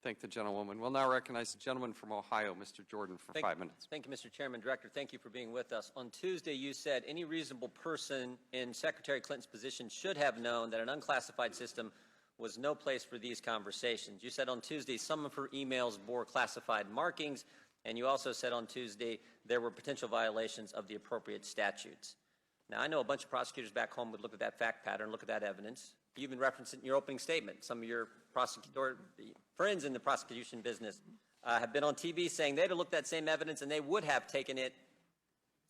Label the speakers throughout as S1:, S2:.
S1: Thank the gentlewoman. We'll now recognize the gentleman from Ohio, Mr. Jordan, for 5 minutes.
S2: Thank you, Mr. Chairman. Director, thank you for being with us. On Tuesday, you said any reasonable person in Secretary Clinton's position should have known that an unclassified system was no place for these conversations. You said on Tuesday some of her emails bore classified markings, and you also said on Tuesday there were potential violations of the appropriate statutes. Now, I know a bunch of prosecutors back home would look at that fact pattern, look at that evidence. You even referenced it in your opening statement. Some of your friends in the prosecution business have been on TV saying they'd have looked at that same evidence and they would have taken it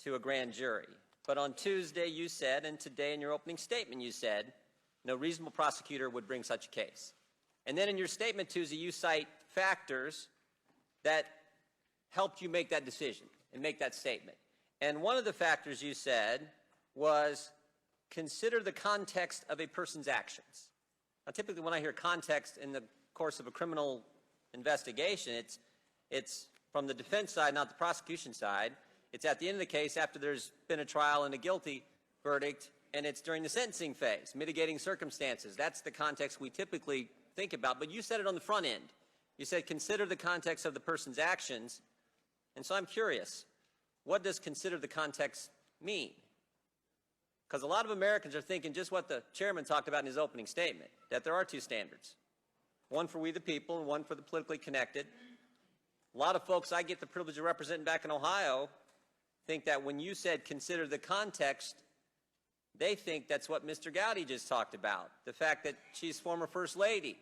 S2: to a grand jury. But on Tuesday you said, and today in your opening statement you said, no reasonable prosecutor would bring such a case. And then in your statement Tuesday you cite factors that helped you make that decision and make that statement. And one of the factors you said was consider the context of a person's actions. Now, typically when I hear context in the course of a criminal investigation, it's from the defense side, not the prosecution side. It's at the end of the case after there's been a trial and a guilty verdict, and it's during the sentencing phase, mitigating circumstances. That's the context we typically think about, but you said it on the front end. You said consider the context of the person's actions, and so I'm curious, what does consider the context mean? Because a lot of Americans are thinking just what the chairman talked about in his opening statement, that there are two standards, one for we the people and one for the politically connected. A lot of folks I get the privilege of representing back in Ohio think that when you said consider the context, they think that's what Mr. Gowdy just talked about, the fact that she's former First Lady,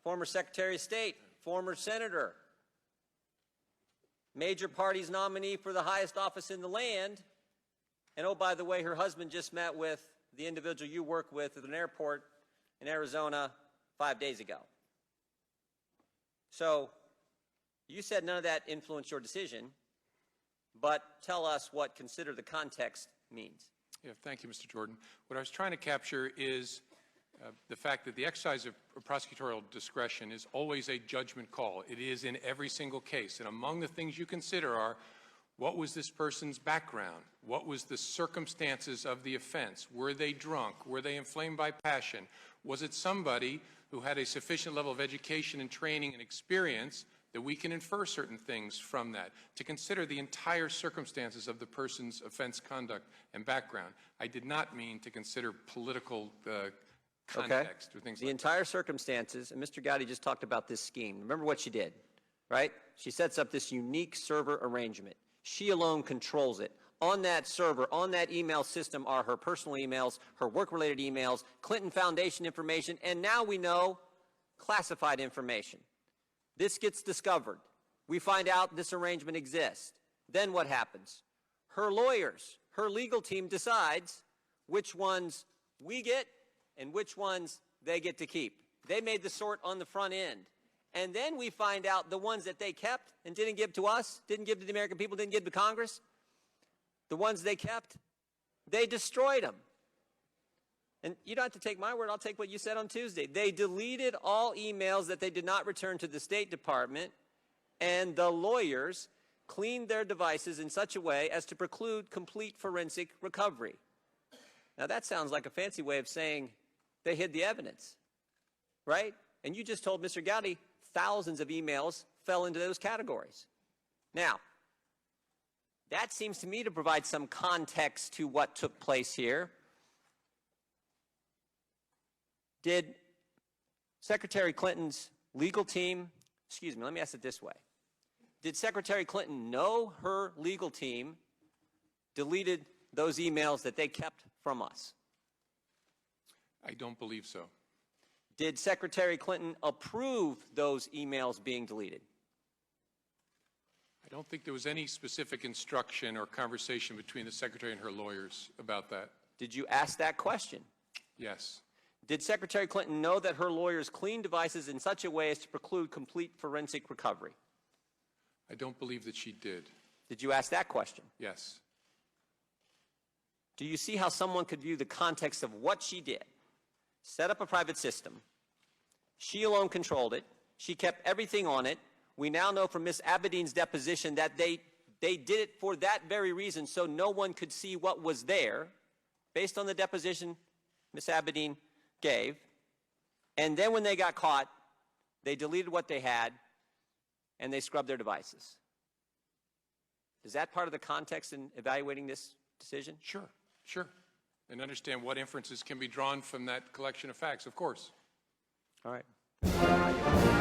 S2: former Secretary of State, former Senator, major party's nominee for the highest office in the land. And oh, by the way, her husband just met with the individual you work with at an airport in Arizona 5 days ago. So you said none of that influenced your decision, but tell us what consider the context means.
S3: Yeah, thank you, Mr. Jordan. What I was trying to capture is the fact that the exercise of prosecutorial discretion is always a judgment call. It is in every single case. And among the things you consider are, what was this person's background? What was the circumstances of the offense? Were they drunk? Were they inflamed by passion? Was it somebody who had a sufficient level of education and training and experience that we can infer certain things from that? To consider the entire circumstances of the person's offense conduct and background. I did not mean to consider political context or things like that.
S2: The entire circumstances, and Mr. Gowdy just talked about this scheme. Remember what she did, right? She sets up this unique server arrangement. She alone controls it. On that server, on that email system are her personal emails, her work-related emails, Clinton Foundation information, and now we know classified information. This gets discovered. We find out this arrangement exists. Then what happens? Her lawyers, her legal team decides which ones we get and which ones they get to keep. They made the sort on the front end. And then we find out the ones that they kept and didn't give to us, didn't give to the American people, didn't give to Congress, the ones they kept, they destroyed them. And you don't have to take my word, I'll take what you said on Tuesday. They deleted all emails that they did not return to the State Department, and the lawyers cleaned their devices in such a way as to preclude complete forensic recovery. Now that sounds like a fancy way of saying they hid the evidence, right? And you just told Mr. Gowdy thousands of emails fell into those categories. Now, that seems to me to provide some context to what took place here. Did Secretary Clinton's legal team, excuse me, let me ask it this way. Did Secretary Clinton know her legal team deleted those emails that they kept from us?
S3: I don't believe so.
S2: Did Secretary Clinton approve those emails being deleted?
S3: I don't think there was any specific instruction or conversation between the Secretary and her lawyers about that.
S2: Did you ask that question?
S3: Yes.
S2: Did Secretary Clinton know that her lawyers cleaned devices in such a way as to preclude complete forensic recovery?
S3: I don't believe that she did.
S2: Did you ask that question?
S3: Yes.
S2: Do you see how someone could view the context of what she did? Set up a private system. She alone controlled it. She kept everything on it. We now know from Ms. Abedin's deposition that they did it for that very reason, so no one could see what was there, based on the deposition Ms. Abedin gave. And then when they got caught, they deleted what they had, and they scrubbed their devices. Is that part of the context in evaluating this decision?
S3: Sure, sure. And understand what inferences can be drawn from that collection of facts, of course.
S2: All right.